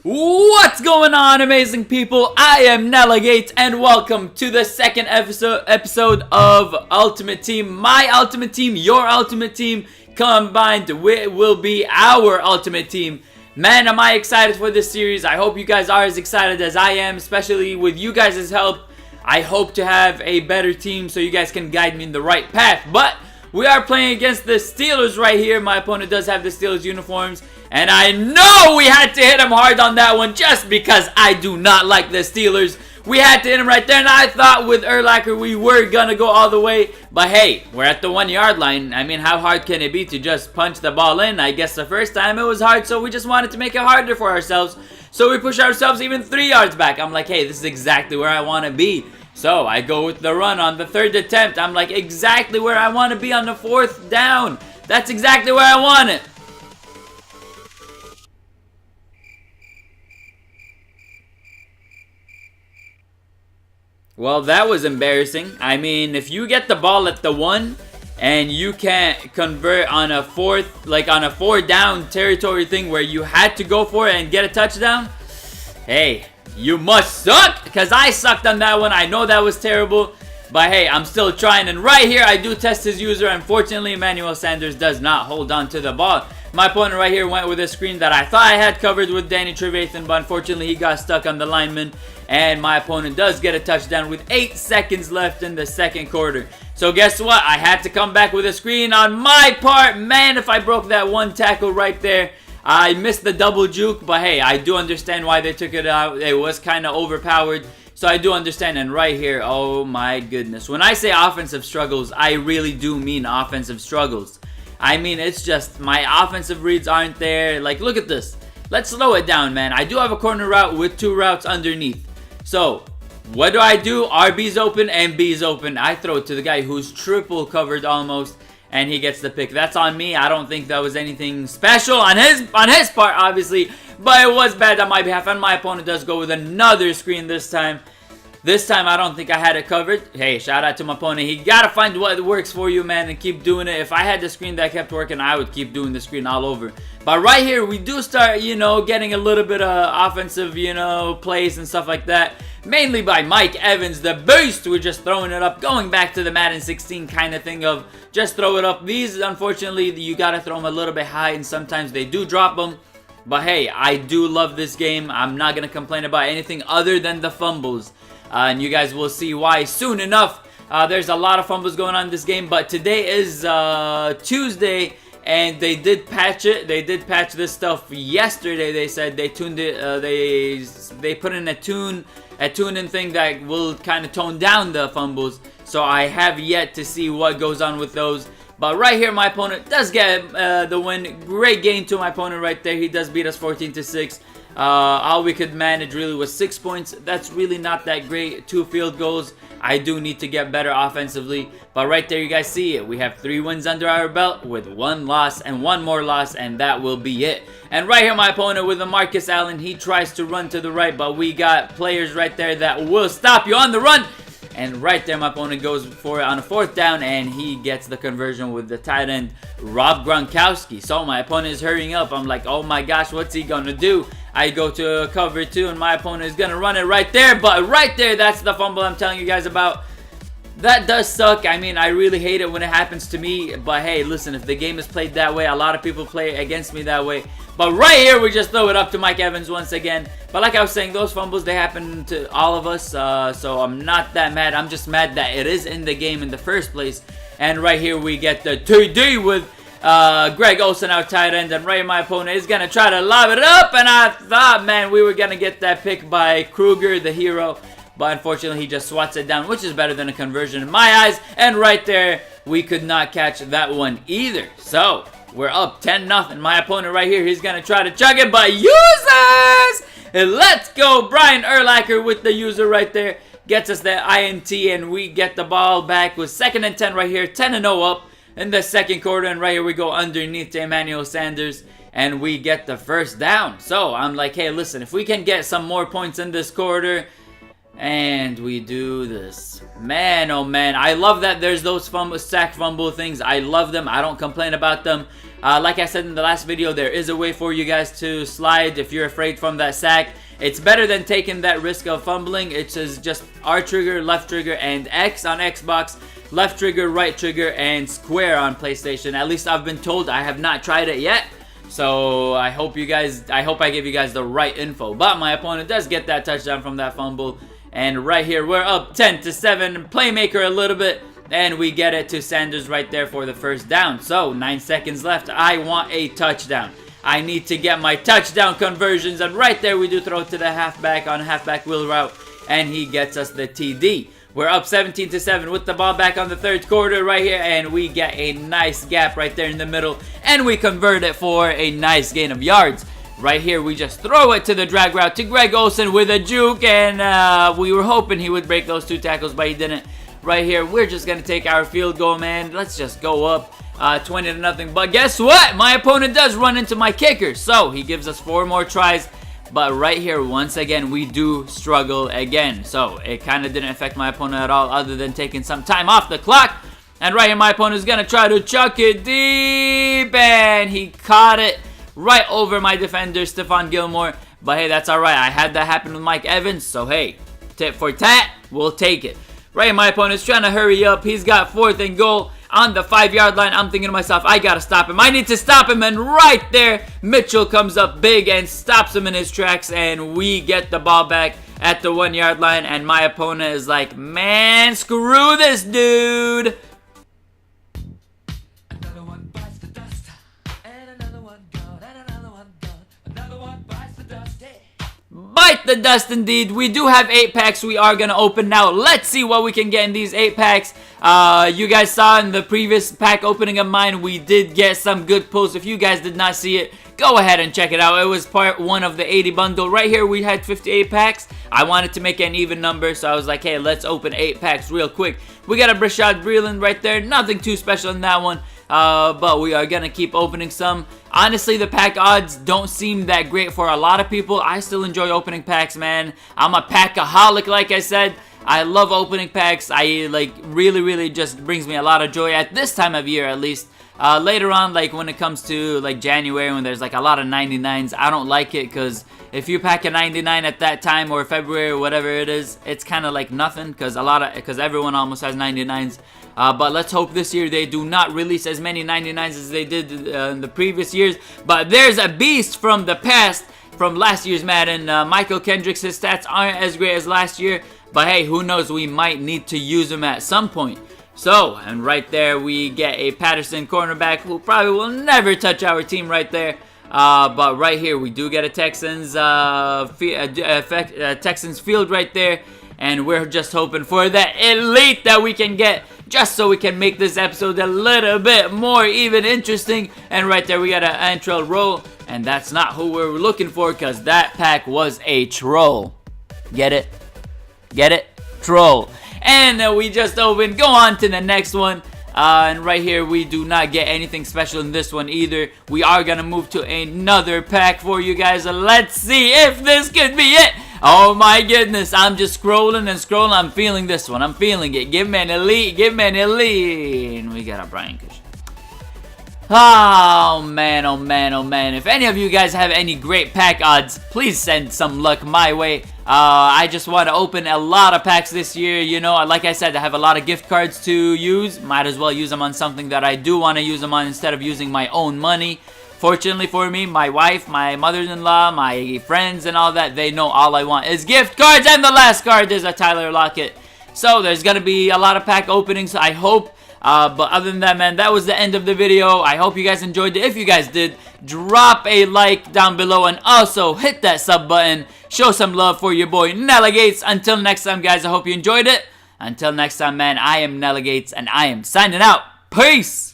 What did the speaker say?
What's going on, amazing people? I am Nelligate, and welcome to the second episode of Ultimate Team. My Ultimate Team, your Ultimate Team, combined will be our Ultimate Team. Man, am I excited for this series. I hope you guys are as excited as I am, especially with you guys' help. I hope to have a better team so you guys can guide me in the right path. But we are playing against the Steelers right here. My opponent does have the Steelers uniforms. And I know we had to hit him hard on that one just because I do not like the Steelers. We had to hit him right there, and I thought with Urlacher we were going to go all the way. But hey, we're at the 1 yard line. I mean, how hard can it be to just punch the ball in? I guess the first time it was hard, so we just wanted to make it harder for ourselves. So we push ourselves even 3 yards back. I'm like, hey, this is exactly where I want to be. So I go with the run on the 3rd attempt. I'm like, exactly where I want to be on the 4th down. That's exactly where I want it. Well, that was embarrassing. I mean, if you get the ball at the 1 and you can't convert on a 4th down territory thing where you had to go for it and get a touchdown, hey, you must suck, because I sucked on that one. I know that was terrible, but hey, I'm still trying. And right here, I do test his user. Unfortunately, Emmanuel Sanders does not hold on to the ball. My opponent right here went with a screen that I thought I had covered with Danny Trevathan, but unfortunately, he got stuck on the lineman. And my opponent does get a touchdown with 8 seconds left in the second quarter. So guess what? I had to come back with a screen on my part. Man, if I broke that one tackle right there. I missed the double juke, but hey, I do understand why they took it out. It was kind of overpowered. So I do understand. And right here, oh my goodness. When I say offensive struggles, I really do mean offensive struggles. I mean, it's just my offensive reads aren't there. Like, look at this. Let's slow it down, man. I do have a corner route with 2 routes underneath. So, what do? RB's open and B's open. I throw it to the guy who's triple covered almost, and he gets the pick. That's on me. I don't think that was anything special on his part, obviously, but it was bad on my behalf, and my opponent does go with another screen this time. This time, I don't think I had it covered. Hey, shout out to my opponent. He got to find what works for you, man, and keep doing it. If I had the screen that kept working, I would keep doing the screen all over. But right here, we do start, getting a little bit of offensive, plays and stuff like that. Mainly by Mike Evans, the beast. We're just throwing it up, going back to the Madden 16 kind of thing of just throw it up. These, unfortunately, you got to throw them a little bit high, and sometimes they do drop them. But hey, I do love this game. I'm not going to complain about anything other than the fumbles. And you guys will see why soon enough. There's a lot of fumbles going on in this game, but today is Tuesday, and they did patch it. They did patch this stuff yesterday. They said they tuned it. They put in a tune-in thing that will kind of tone down the fumbles. So I have yet to see what goes on with those. But right here, my opponent does get the win. Great game to my opponent right there. He does beat us 14-6. All we could manage really was 6 points. That's really not that great. 2 field goals. I do need to get better offensively. But right there, you guys see it. We have 3 wins under our belt with 1 loss and 1 more loss, and that will be it. And right here, my opponent with the Marcus Allen. He tries to run to the right, but we got players right there that will stop you on the run. And right there, my opponent goes for it on a 4th down, and he gets the conversion with the tight end, Rob Gronkowski. So my opponent is hurrying up. I'm like, oh my gosh, what's he going to do? I go to cover 2, and my opponent is going to run it right there. But right there, that's the fumble I'm telling you guys about. That does suck. I mean, I really hate it when it happens to me. But hey, listen, if the game is played that way, a lot of people play against me that way. But right here, we just throw it up to Mike Evans once again. But like I was saying, those fumbles, they happen to all of us. So I'm not that mad. I'm just mad that it is in the game in the first place. And right here, we get the TD with Greg Olsen, our tight end. And right here, my opponent is going to try to lob it up. And I thought, man, we were going to get that pick by Kruger, the hero. But unfortunately, he just swats it down, which is better than a conversion in my eyes. And right there, we could not catch that one either. So, we're up 10-0. My opponent right here, he's going to try to chug it, but users! And let's go. Brian Urlacher with the user right there. Gets us the INT, and we get the ball back with 2nd and 10 right here. 10-0 up in the second quarter. And right here, we go underneath to Emmanuel Sanders, and we get the 1st down. So, I'm like, hey, listen, if we can get some more points in this quarter, And we do this. Man, oh man, I love that there's those sack fumble things. I love them. I don't complain about them. Like I said in the last video, there is a way for you guys to slide if you're afraid from that sack. It's better than taking that risk of fumbling. It says just R trigger, left trigger, and X on Xbox, left trigger, right trigger, and square on PlayStation. At least I've been told. I have not tried it yet. So I hope I give you guys the right info. But my opponent does get that touchdown from that fumble. And right here, we're up 10-7. Playmaker a little bit. And we get it to Sanders right there for the first down. So 9 seconds left. I want a touchdown. I need to get my touchdown conversions. And right there, we do throw to the halfback on a halfback wheel route. And he gets us the TD. We're up 17-7 with the ball back on the third quarter right here. And we get a nice gap right there in the middle. And we convert it for a nice gain of yards. Right here, we just throw it to the drag route to Greg Olsen with a juke. And we were hoping he would break those 2 tackles, but he didn't. Right here, we're just going to take our field goal, man. Let's just go up 20-0. But guess what? My opponent does run into my kicker. So he gives us 4 more tries. But right here, once again, we do struggle again. So it kind of didn't affect my opponent at all other than taking some time off the clock. And right here, my opponent is going to try to chuck it deep. And he caught it right over my defender, Stephon Gilmore. But hey, that's alright. I had that happen with Mike Evans. So hey, tit for tat, we'll take it. Right, my opponent's trying to hurry up. He's got 4th and goal on the 5-yard line. I'm thinking to myself, I gotta stop him. I need to stop him. And right there, Mitchell comes up big and stops him in his tracks. And we get the ball back at the 1-yard line. And my opponent is like, man, screw this dude. Bite the dust indeed. We do have 8 packs we are going to open now. Let's see what we can get in these 8 packs. You guys saw in the previous pack opening of mine, we did get some good pulls. If you guys did not see it, go ahead and check it out. It was part 1 of the 80 bundle. Right here, we had 58 packs. I wanted to make an even number, so I was like, hey, let's open 8 packs real quick. We got a Brashad Breeland right there. Nothing too special in that one. But we are going to keep opening some. Honestly, the pack odds don't seem that great for a lot of people. I still enjoy opening packs, man. I'm a packaholic, like I said. I love opening packs. I really just brings me a lot of joy at this time of year, at least. Later on, like when it comes to like January, when there's like a lot of 99s, I don't like it because if you pack a 99 at that time or February or whatever it is, it's kind of like nothing because everyone almost has 99s. But let's hope this year they do not release as many 99s as they did in the previous years. But there's a beast from the past, from last year's Madden. Michael Kendricks, his stats aren't as great as last year. But hey, who knows, we might need to use him at some point. So, and right there we get a Patterson cornerback who probably will never touch our team right there. But right here we do get a Texans Texans field right there. And we're just hoping for that elite that we can get just so we can make this episode a little bit more even interesting. And right there we got an Antrell Roll. And that's not who we're looking for because that pack was a troll. Get it? Get it? Troll. And we just opened. Go on to the next one. And right here, we do not get anything special in this one either. We are going to move to another pack for you guys. Let's see if this could be it. Oh my goodness. I'm just scrolling and scrolling. I'm feeling this one. I'm feeling it. Give me an elite. Give me an elite. And we got a Brian Cushing. Oh man, oh man, oh man. If any of you guys have any great pack odds, please send some luck my way. I just want to open a lot of packs this year. You know, like I said, I have a lot of gift cards to use. Might as well use them on something that I do want to use them on instead of using my own money. Fortunately for me, my wife, my mother-in-law, my friends and all that, they know all I want is gift cards. And the last card is a Tyler Lockett. So there's going to be a lot of pack openings, I hope. But other than that, man, that was the end of the video. I hope you guys enjoyed it. If you guys did, drop a like down below and also hit that sub button. Show some love for your boy Nelligates. Until next time, guys, I hope you enjoyed it. Until next time, man, I am Nelligates and I am signing out. Peace!